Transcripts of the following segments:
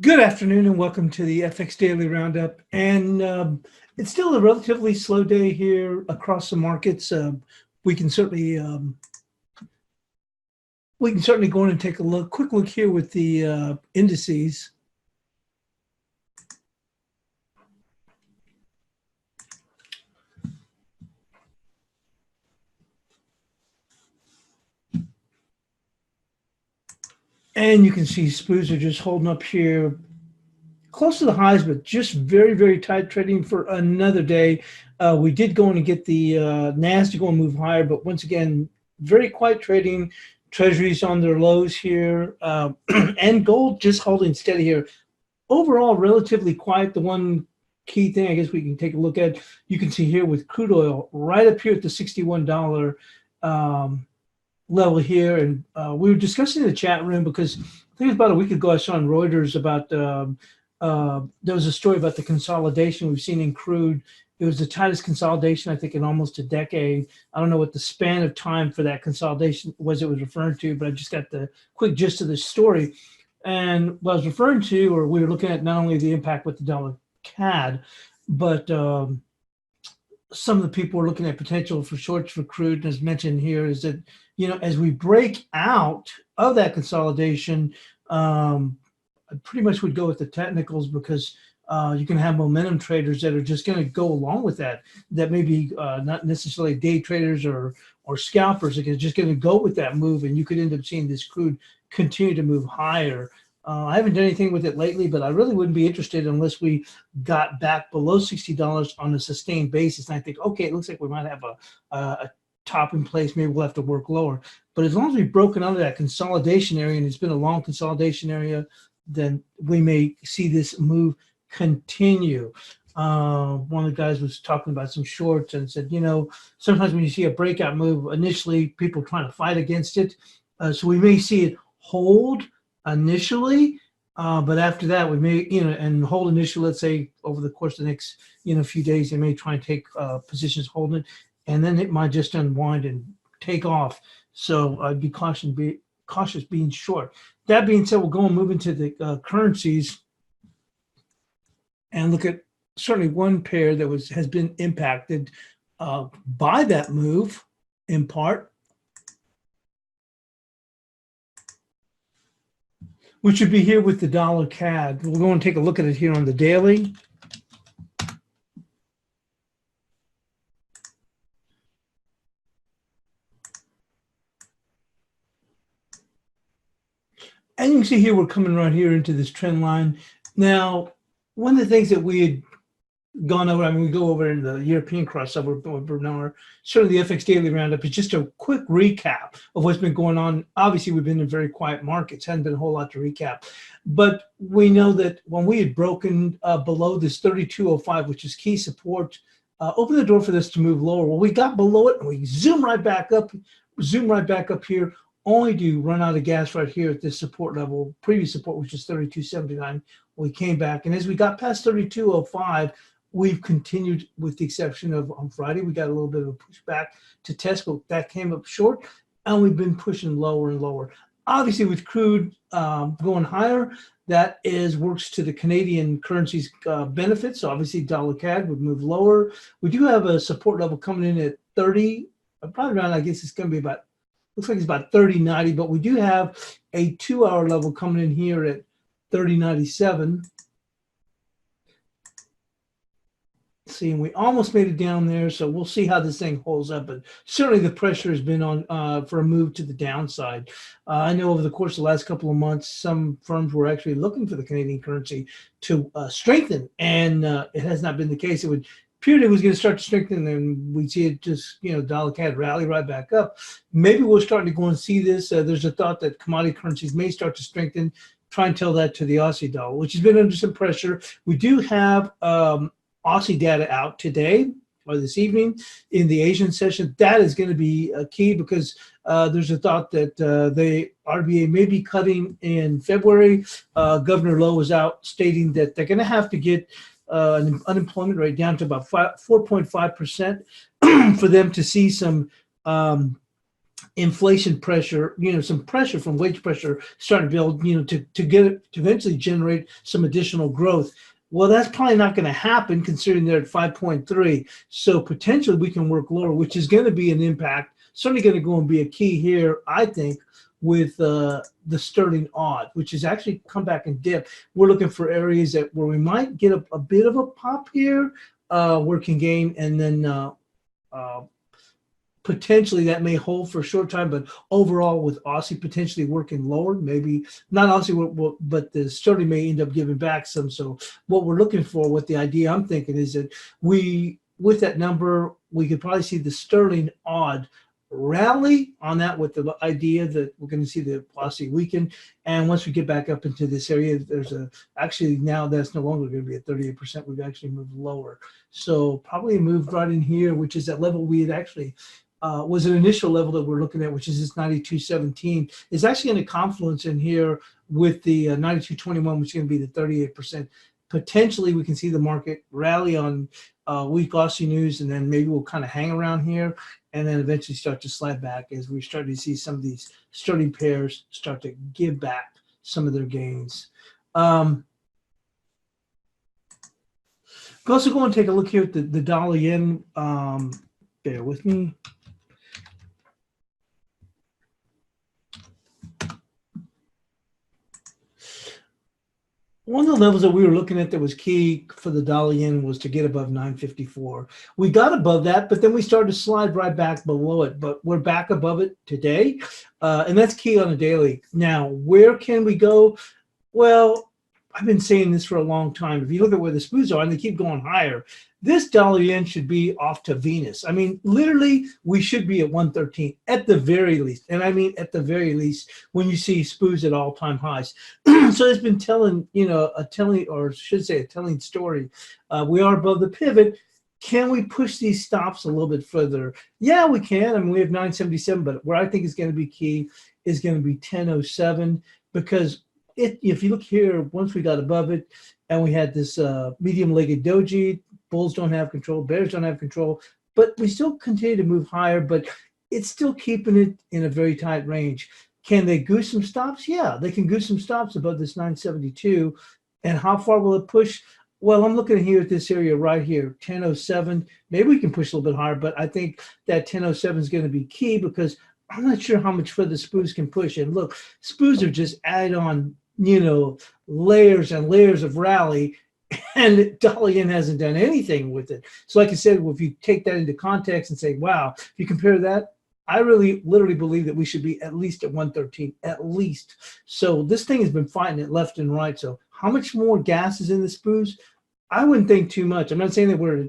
Good afternoon and welcome to the FX Daily Roundup. And it's still a relatively slow day here across the markets. We can certainly go in and take a quick look here with the indices. And you can see SPOOs are just holding up here close to the highs, but just very, very tight trading for another day. We did go in and get the NASDAQ going to move higher, but once again, very quiet trading. Treasuries on their lows here, and gold just holding steady here. Overall, relatively quiet. The one key thing I guess we can take a look at, you can see here with crude oil right up here at the $61 level here. And we were discussing in the chat room because I think it was about a week ago I saw on Reuters about there was a story about the consolidation we've seen in crude. It was the tightest consolidation, I think, in almost a decade. I don't know what the span of time for that consolidation was it was referring to, but I just got the quick gist of the story. And what I was referring to, or we were looking at not only the impact with the dollar CAD, but some of the people were looking at potential for shorts for crude. And as mentioned here, is that, you know, as we break out of that consolidation, I pretty much would go with the technicals because you can have momentum traders that are just going to go along with that. That may be not necessarily day traders or scalpers that are just going to go with that move, and you could end up seeing this crude continue to move higher. I haven't done anything with it lately, but I really wouldn't be interested unless we got back below $60 on a sustained basis. And I think, okay, it looks like we might have a top in place. Maybe we'll have to work lower. But as long as we've broken out of that consolidation area, and it's been a long consolidation area, then we may see this move continue. One of the guys was talking about some shorts and said, you know, sometimes when you see a breakout move, initially people trying to fight against it. So we may see it hold initially, but after that we may, you know, and hold initially, let's say over the course of the next, you know, few days, they may try and take positions holding it, and then it might just unwind and take off. So I'd be cautious being short. That being said, we'll go and move into the currencies and look at certainly one pair that has been impacted by that move in part, which would be here with the dollar CAD. We'll go and take a look at it here on the daily. And you can see here we're coming right here into this trend line. Now, one of the things that we had gone over, I mean, we go over in the European crossover, certainly the FX Daily Roundup is just a quick recap of what's been going on. Obviously, we've been in very quiet markets, hadn't been a whole lot to recap. But we know that when we had broken below this 32.05, which is key support, opened the door for this to move lower. Well, we got below it and we zoom right back up here, only to run out of gas right here at this support level. Previous support, which is 32.79. We came back, and as we got past 32.05, we've continued, with the exception of on Friday, we got a little bit of a pushback to test, but that came up short, and we've been pushing lower and lower. Obviously, with crude going higher, that works to the Canadian currency's benefits. So obviously, dollar CAD would move lower. We do have a support level coming in at 30, probably around, I guess it's going to be about, looks like it's about 30.90, but we do have a 2-hour level coming in here at 30.97. See, and we almost made it down there, so we'll see how this thing holds up. But certainly the pressure has been on for a move to the downside. I know over the course of the last couple of months, some firms were actually looking for the Canadian currency to strengthen, and it has not been the case. It would appear it was going to start to strengthen, and we'd see it just, you know, dollar CAD rally right back up. Maybe we're starting to go and see this. There's a thought that commodity currencies may start to strengthen. Try and tell that to the Aussie dollar, which has been under some pressure. We do have Aussie data out today or this evening in the Asian session. That is going to be key because there's a thought that the RBA may be cutting in February. Governor Lowe was out stating that they're going to have to get an unemployment rate down to about 4.5% for them to see some inflation pressure, some pressure from wage pressure starting to build, to get it to eventually generate some additional growth. Well, that's probably not going to happen considering they're at 5.3. So potentially we can work lower, which is going to be an impact. Certainly going to go and be a key here, I think, with the sterling odd, which has actually come back and dip. We're looking for areas where we might get a bit of a pop here, where it can gain, and then potentially that may hold for a short time, but overall with Aussie potentially working lower, maybe not Aussie, but the sterling may end up giving back some. So what we're looking for, what the idea I'm thinking is that with that number, we could probably see the sterling odd rally on that, with the idea that we're going to see the Aussie weaken. And once we get back up into this area, actually now that's no longer going to be at 38%. We've actually moved lower. So probably moved right in here, which is that level we had actually was an initial level that we're looking at, which is this 92.17. Is actually in a confluence in here with the 92.21, which is going to be the 38%. Potentially, we can see the market rally on weak Aussie news, and then maybe we'll kind of hang around here, and then eventually start to slide back as we're starting to see some of these sterling pairs start to give back some of their gains. We'll also go and take a look here at the dollar yen. Bear with me. One of the levels that we were looking at that was key for the dollar yen was to get above 954. We got above that, but then we started to slide right back below it. But we're back above it today, and that's key on a daily. Now, where can we go? Well, I've been saying this for a long time. If you look at where the SPUs are, and they keep going higher, this dollar yen should be off to Venus. I mean, literally, we should be at 113 at the very least. And I mean, at the very least, when you see SPUs at all-time highs. So it's been telling, a telling story. We are above the pivot. Can we push these stops a little bit further? Yeah, we can. I mean, we have 977, but where I think is going to be key is going to be 1007, because if you look here, once we got above it and we had this medium-legged doji, bulls don't have control, bears don't have control, but we still continue to move higher, but it's still keeping it in a very tight range. Can they goose some stops? Yeah, they can goose some stops above this 972. And how far will it push? Well, I'm looking here at this area right here, 1007. Maybe we can push a little bit higher, but I think that 1007 is going to be key, because I'm not sure how much further SPUs can push. And look, SPUs are just add on, layers and layers of rally, and dollar yen hasn't done anything with it. So like I said, if you take that into context and say, wow, if you compare that, I really literally believe that we should be at least at 113, at least. So this thing has been fighting it left and right. So how much more gas is in the SPUs? I wouldn't think too much. I'm not saying that we're,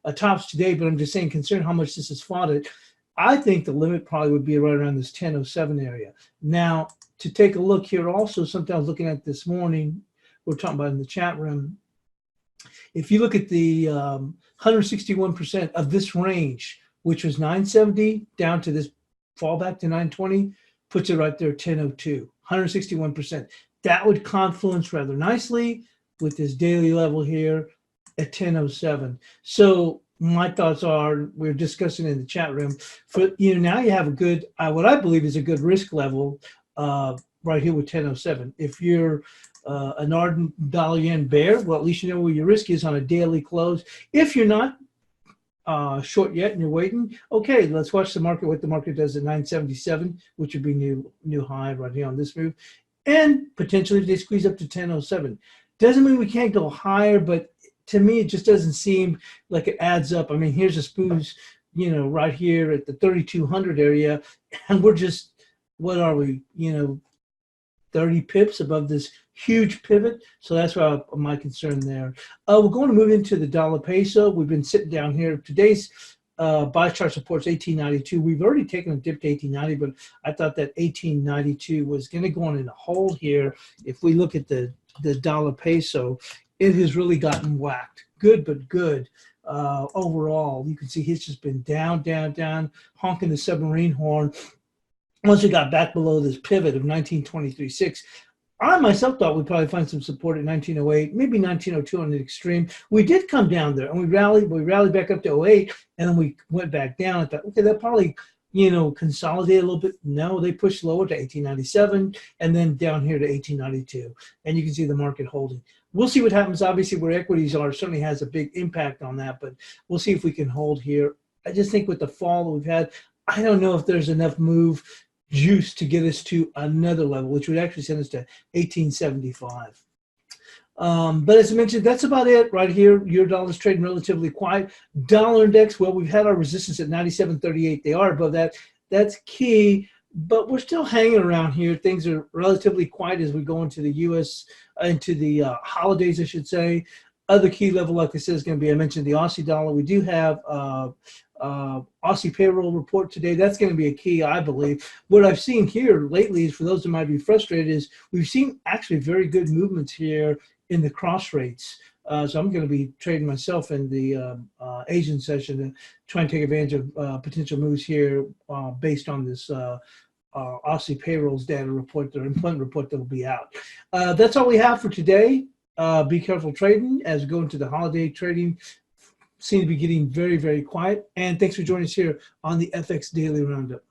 a tops today, but I'm just saying, considering how much this has fought it, I think the limit probably would be right around this 1007 area. Now, to take a look here also, something I was looking at this morning, we're talking about in the chat room. If you look at the 161% of this range, which was 970 down to this fallback to 920, puts it right there, 1002, 161%. That would confluence rather nicely with this daily level here at 1007. So my thoughts are, we're discussing in the chat room, for now you have a good, what I believe is a good risk level right here with 1007. If you're an ardent dollar yen bear, well, at least you know where your risk is on a daily close. If you're not short yet and you're waiting, okay, let's watch the market, what the market does at 977, which would be new high right here on this move, and potentially if they squeeze up to 1007. Doesn't mean we can't go higher, but to me it just doesn't seem like it adds up. I mean, here's a SPUs, right here at the 3200 area, and we're just, what are we, 30 pips above this huge pivot. So that's why my concern there. We're going to move into the dollar peso. We've been sitting down here. Today's buy chart supports 1892. We've already taken a dip to 1890, but I thought that 1892 was going to go on in a hole here. If we look at the dollar peso, it has really gotten whacked. Good, but good. Overall, you can see it's just been down, down, down, honking the submarine horn. Once we got back below this pivot of 1923.6, I myself thought we'd probably find some support at 1908, maybe 1902 on the extreme. We did come down there, and we rallied back up to 08, and then we went back down. I thought, okay, that probably consolidate a little bit. No, they pushed lower to 1897 and then down here to 1892. And you can see the market holding. We'll see what happens. Obviously, where equities are certainly has a big impact on that, but we'll see if we can hold here. I just think with the fall that we've had, I don't know if there's enough move juice to get us to another level, which would actually send us to 1875. But as I mentioned, that's about it right here. Euro dollar's trading relatively quiet. Dollar index, well, we've had our resistance at 97.38. They are above that. That's key, but we're still hanging around here. Things are relatively quiet as we go into the U.S., into the holidays, I should say. Other key level, like I said, is going to be, I mentioned the Aussie dollar. We do have Aussie payroll report today. That's going to be a key, I believe. What I've seen here lately is, for those that might be frustrated, is we've seen actually very good movements here in the cross rates. So I'm going to be trading myself in the Asian session to try and take advantage of potential moves here based on this Aussie payrolls data report, their employment report that will be out. That's all we have for today. Be careful trading as we go into the holiday trading. Seem to be getting very, very quiet. And thanks for joining us here on the FX Daily Roundup.